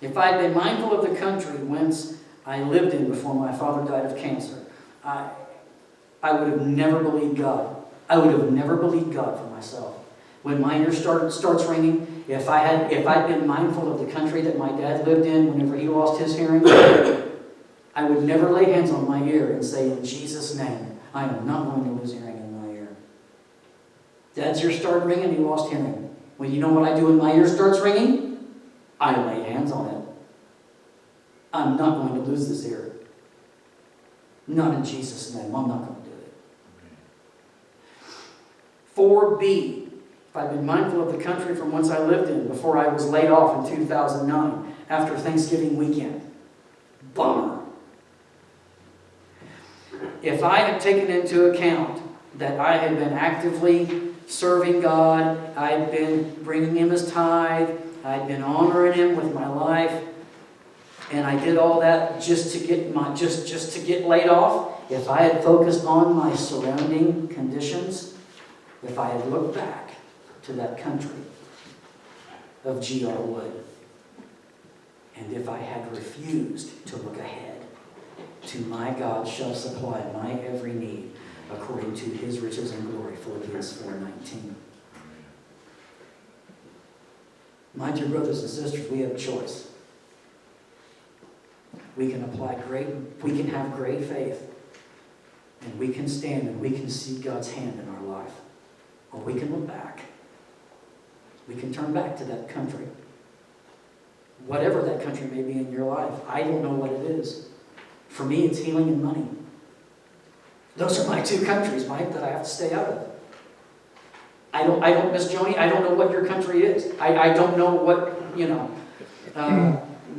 If I had been mindful of the country whence I lived in before my father died of cancer, I would have never believed God. I would have never believed God for myself. When my ear starts ringing, if I'd been mindful of the country that my dad lived in whenever he lost his hearing, I would never lay hands on my ear and say, in Jesus' name, I am not going to lose hearing in my ear. Dad's ear started ringing, he lost hearing. Well, you know what I do when my ear starts ringing? I lay hands on it. I'm not going to lose this ear. Not in Jesus' name. I'm not going to do it. 4B. If I'd been mindful of the country from whence I lived in before I was laid off in 2009 after Thanksgiving weekend. Bummer. If I had taken into account that I had been actively serving God, I had been bringing Him His tithe, I had been honoring Him with my life, and I did all that just to get laid off, if I had focused on my surrounding conditions, if I had looked back to that country of G.R. Wood, and if I had refused to look ahead to my God shall supply my every need according to His riches and glory, Philippians 4:19. My dear brothers and sisters, we have a choice. We can have great faith, and we can stand and we can see God's hand in our life. Or we can look back. We can turn back to that country. Whatever that country may be in your life, I don't know what it is. For me, it's healing and money. Those are my two countries, Mike, that I have to stay out of. I don't, Miss Joni, I don't know what your country is. I don't know what,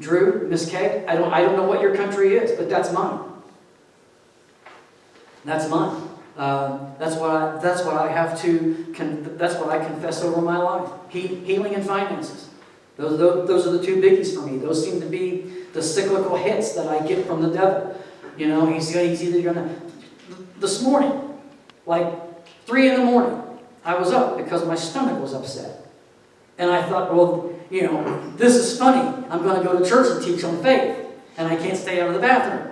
Drew, Miss Kay, I don't know what your country is, but that's mine. That's mine. That's what I have to. That's what I confess over my life. Healing and finances. Those are the two biggies for me. Those seem to be the cyclical hits that I get from the devil. He's either gonna. This morning, like 3 a.m, I was up because my stomach was upset, and I thought, well, this is funny. I'm going to go to church and teach on faith, and I can't stay out of the bathroom.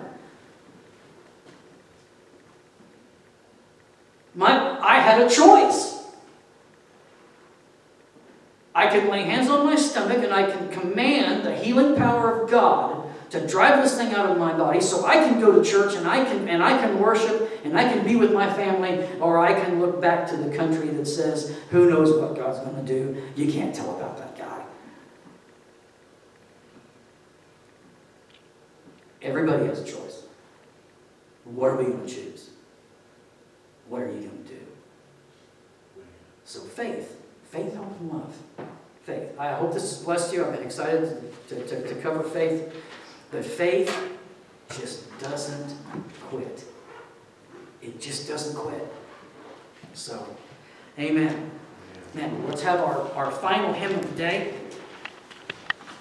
I had a choice. I can lay hands on my stomach and I can command the healing power of God to drive this thing out of my body so I can go to church and I can worship and I can be with my family, or I can look back to the country that says, who knows what God's going to do? You can't tell about that guy. Everybody has a choice. What are we going to choose? What are you going to do? So faith, hope, and love. Faith. I hope this has blessed you. I've been excited to cover faith. But faith just doesn't quit. It just doesn't quit. So, amen. Man, let's have our final hymn of the day.